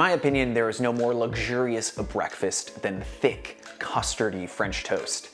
my opinion, there is no more luxurious a breakfast than thick, custardy French toast.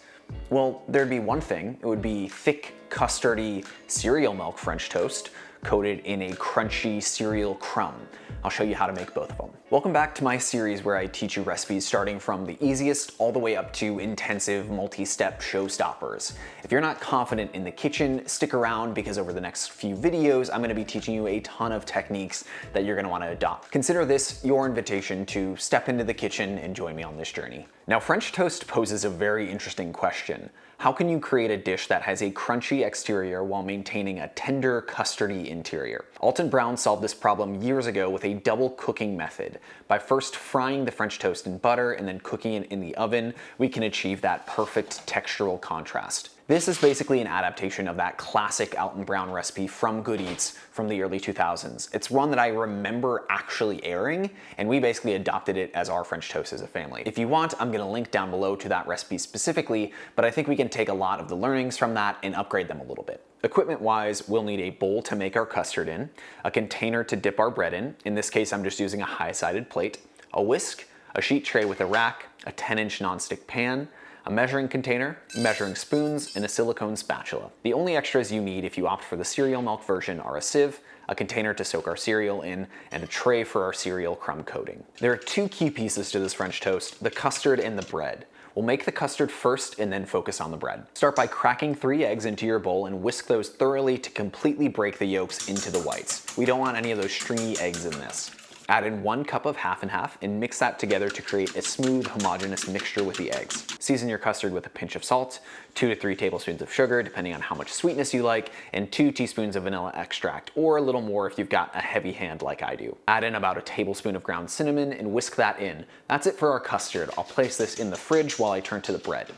Well, there'd be one thing. It would be thick, custardy cereal milk French toast coated in a crunchy cereal crumb. I'll show you how to make both of them. Welcome back to my series where I teach you recipes starting from the easiest all the way up to intensive multi-step showstoppers. If you're not confident in the kitchen, stick around because over the next few videos, I'm gonna be teaching you a ton of techniques that you're gonna wanna adopt. Consider this your invitation to step into the kitchen and join me on this journey. Now, French toast poses a very interesting question. How can you create a dish that has a crunchy exterior while maintaining a tender, custardy interior? Alton Brown solved this problem years ago with a double cooking method. By first frying the French toast in butter and then cooking it in the oven, we can achieve that perfect textural contrast. This is basically an adaptation of that classic Alton Brown recipe from Good Eats from the early 2000s. It's one that I remember actually airing, and we basically adopted it as our French toast as a family. If you want, I'm gonna link down below to that recipe specifically, but I think we can take a lot of the learnings from that and upgrade them a little bit. Equipment-wise, we'll need a bowl to make our custard in, a container to dip our bread in this case I'm just using a high-sided plate, a whisk, a sheet tray with a rack, a 10-inch nonstick pan, a measuring container, measuring spoons, and a silicone spatula. The only extras you need if you opt for the cereal milk version are a sieve, a container to soak our cereal in, and a tray for our cereal crumb coating. There are two key pieces to this French toast, the custard and the bread. We'll make the custard first and then focus on the bread. Start by cracking 3 eggs into your bowl and whisk those thoroughly to completely break the yolks into the whites. We don't want any of those stringy eggs in this. Add in 1 cup of half and half and mix that together to create a smooth, homogeneous mixture with the eggs. Season your custard with a pinch of salt, 2 to 3 tablespoons of sugar, depending on how much sweetness you like, and 2 teaspoons of vanilla extract, or a little more if you've got a heavy hand like I do. Add in about a tablespoon of ground cinnamon and whisk that in. That's it for our custard. I'll place this in the fridge while I turn to the bread.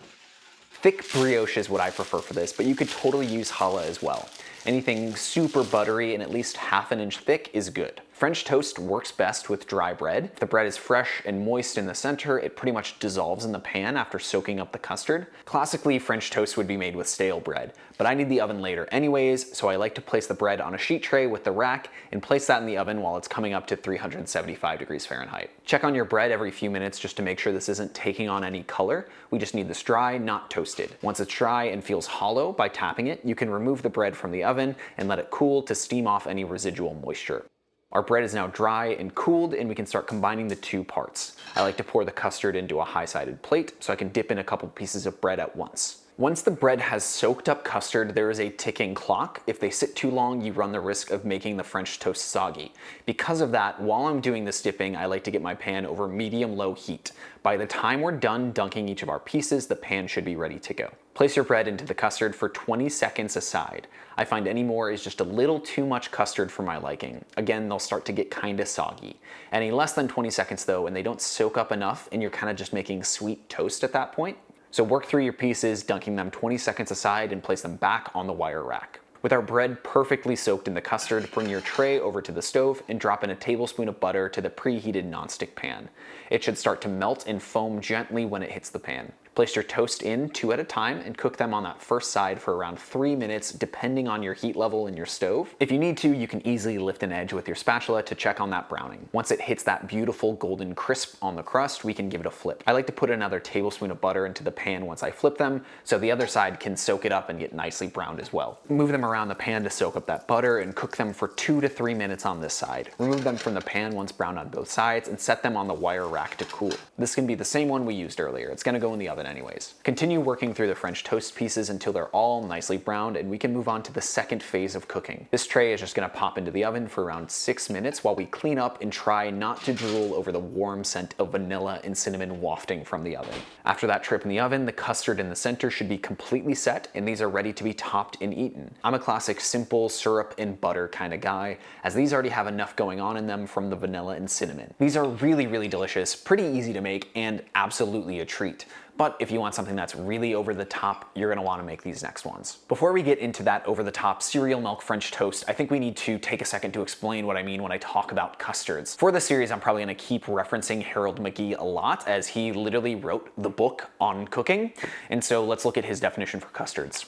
Thick brioche is what I prefer for this, but you could totally use challah as well. Anything super buttery and at least ½ inch thick is good. French toast works best with dry bread. If the bread is fresh and moist in the center, it pretty much dissolves in the pan after soaking up the custard. Classically, French toast would be made with stale bread, but I need the oven later anyways, so I like to place the bread on a sheet tray with the rack and place that in the oven while it's coming up to 375 degrees Fahrenheit. Check on your bread every few minutes just to make sure this isn't taking on any color. We just need this dry, not toasted. Once it's dry and feels hollow by tapping it, you can remove the bread from the oven and let it cool to steam off any residual moisture. Our bread is now dry and cooled, and we can start combining the two parts. I like to pour the custard into a high-sided plate so I can dip in a couple pieces of bread at once. Once the bread has soaked up custard, there is a ticking clock. If they sit too long, you run the risk of making the French toast soggy. Because of that, while I'm doing this dipping, I like to get my pan over medium-low heat. By the time we're done dunking each of our pieces, the pan should be ready to go. Place your bread into the custard for 20 seconds aside. I find any more is just a little too much custard for my liking. Again, they'll start to get kinda soggy. Any less than 20 seconds though, and they don't soak up enough, and you're kinda just making sweet toast at that point. So work through your pieces, dunking them 20 seconds aside and place them back on the wire rack. With our bread perfectly soaked in the custard, bring your tray over to the stove and drop in a tablespoon of butter to the preheated nonstick pan. It should start to melt and foam gently when it hits the pan. Place your toast in 2 at a time and cook them on that first side for around 3 minutes depending on your heat level in your stove. If you need to, you can easily lift an edge with your spatula to check on that browning. Once it hits that beautiful golden crisp on the crust, we can give it a flip. I like to put another tablespoon of butter into the pan once I flip them so the other side can soak it up and get nicely browned as well. Move them around the pan to soak up that butter and cook them for 2 to 3 minutes on this side. Remove them from the pan once browned on both sides and set them on the wire rack to cool. This can be the same one we used earlier. It's gonna go in the oven anyways. Continue working through the French toast pieces until they're all nicely browned and we can move on to the second phase of cooking. This tray is just gonna pop into the oven for around 6 minutes while we clean up and try not to drool over the warm scent of vanilla and cinnamon wafting from the oven. After that trip in the oven, the custard in the center should be completely set and these are ready to be topped and eaten. I'm a classic simple syrup and butter kind of guy, as these already have enough going on in them from the vanilla and cinnamon. These are really, really delicious, pretty easy to make, and absolutely a treat. But if you want something that's really over the top, you're gonna wanna make these next ones. Before we get into that over the top cereal milk French toast, I think we need to take a second to explain what I mean when I talk about custards. For this series, I'm probably gonna keep referencing Harold McGee a lot, as he literally wrote the book on cooking. And so let's look at his definition for custards.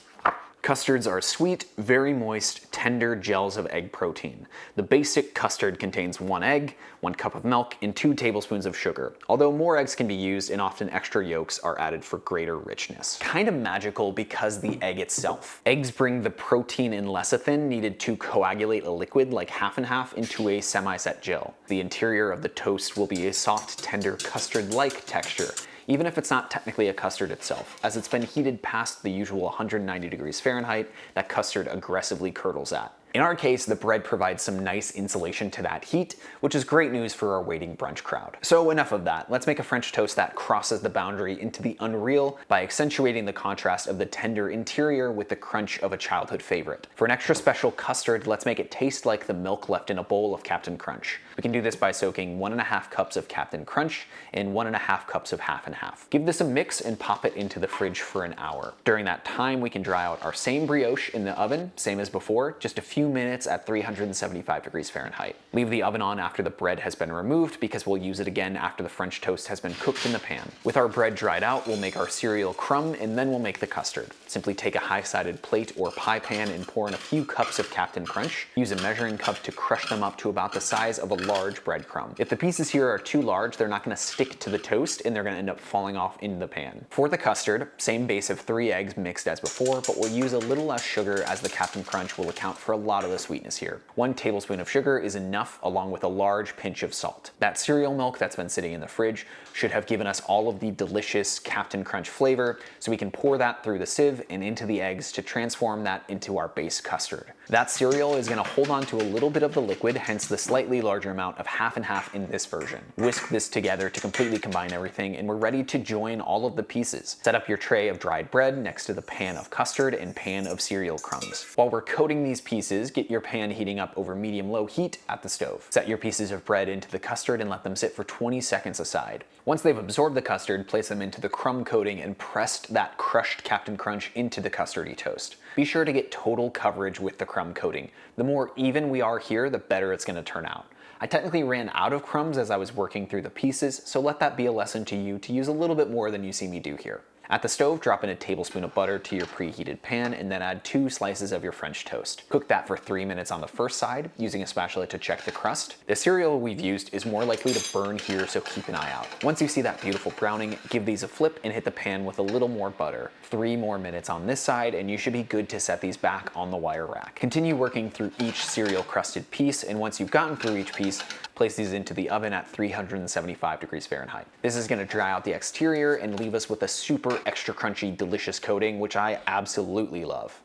Custards are sweet, very moist, tender gels of egg protein. The basic custard contains 1 egg, 1 cup of milk, and 2 tablespoons of sugar, although more eggs can be used and often extra yolks are added for greater richness. Kind of magical because the egg itself. Eggs bring the protein and lecithin needed to coagulate a liquid like half and half into a semi-set gel. The interior of the toast will be a soft, tender custard-like texture, even if it's not technically a custard itself, as it's been heated past the usual 190 degrees Fahrenheit that custard aggressively curdles at. In our case, the bread provides some nice insulation to that heat, which is great news for our waiting brunch crowd. So enough of that. Let's make a French toast that crosses the boundary into the unreal by accentuating the contrast of the tender interior with the crunch of a childhood favorite. For an extra special custard, let's make it taste like the milk left in a bowl of Captain Crunch. We can do this by soaking 1.5 cups of Captain Crunch in 1.5 cups of half and half. Give this a mix and pop it into the fridge for an hour. During that time, we can dry out our same brioche in the oven, same as before, just a few minutes at 375 degrees Fahrenheit. Leave the oven on after the bread has been removed because we'll use it again after the French toast has been cooked in the pan. With our bread dried out, we'll make our cereal crumb and then we'll make the custard. Simply take a high-sided plate or pie pan and pour in a few cups of Captain Crunch. Use a measuring cup to crush them up to about the size of a large breadcrumb. If the pieces here are too large, they're not going to stick to the toast and they're going to end up falling off in the pan. For the custard, same base of 3 eggs mixed as before, but we'll use a little less sugar as the Captain Crunch will account for a lot of the sweetness here. 1 tablespoon of sugar is enough, along with a large pinch of salt. That cereal milk that's been sitting in the fridge should have given us all of the delicious Captain Crunch flavor, so we can pour that through the sieve and into the eggs to transform that into our base custard. That cereal is going to hold on to a little bit of the liquid, hence the slightly larger amount of half and half in this version. Whisk this together to completely combine everything, and we're ready to join all of the pieces. Set up your tray of dried bread next to the pan of custard and pan of cereal crumbs. While we're coating these pieces, get your pan heating up over medium-low heat at the stove. Set your pieces of bread into the custard and let them sit for 20 seconds aside. Once they've absorbed the custard, place them into the crumb coating and press that crushed Captain Crunch into the custardy toast. Be sure to get total coverage with the crumb coating. The more even we are here, the better it's going to turn out. I technically ran out of crumbs as I was working through the pieces, so let that be a lesson to you to use a little bit more than you see me do here. At the stove, drop in a tablespoon of butter to your preheated pan and then add 2 slices of your French toast. Cook that for 3 minutes on the first side, using a spatula to check the crust. The cereal we've used is more likely to burn here, so keep an eye out. Once you see that beautiful browning, give these a flip and hit the pan with a little more butter. 3 more minutes on this side and you should be good to set these back on the wire rack. Continue working through each cereal crusted piece, and once you've gotten through each piece, place these into the oven at 375 degrees Fahrenheit. This is going to dry out the exterior and leave us with a super extra crunchy, delicious coating, which I absolutely love.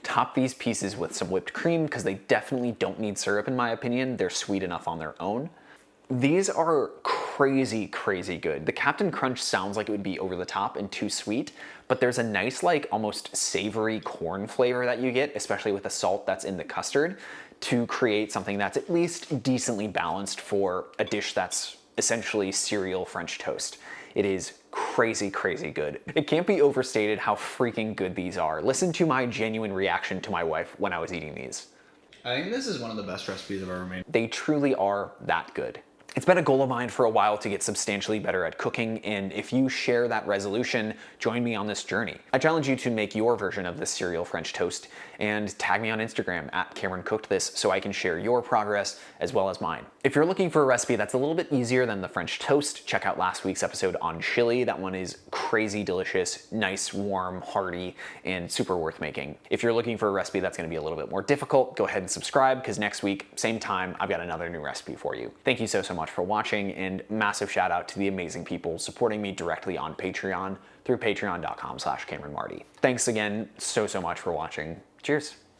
Top these pieces with some whipped cream because they definitely don't need syrup in my opinion. They're sweet enough on their own. These are crazy, crazy good. The Captain Crunch sounds like it would be over the top and too sweet, but there's a nice, like, almost savory corn flavor that you get, especially with the salt that's in the custard, to create something that's at least decently balanced for a dish that's essentially cereal French toast. It is crazy, crazy good. It can't be overstated how freaking good these are. Listen to my genuine reaction to my wife when I was eating these. I think this is one of the best recipes I've ever made. They truly are that good. It's been a goal of mine for a while to get substantially better at cooking, and if you share that resolution, join me on this journey. I challenge you to make your version of this cereal French toast and tag me on Instagram at CameronCookedThis so I can share your progress as well as mine. If you're looking for a recipe that's a little bit easier than the French toast, check out last week's episode on chili. That one is crazy delicious, nice, warm, hearty, and super worth making. If you're looking for a recipe that's gonna be a little bit more difficult, go ahead and subscribe because next week, same time, I've got another new recipe for you. Thank you so much for watching, and massive shout out to the amazing people supporting me directly on Patreon through patreon.com/CameronMarty. Thanks again so much for watching. Cheers.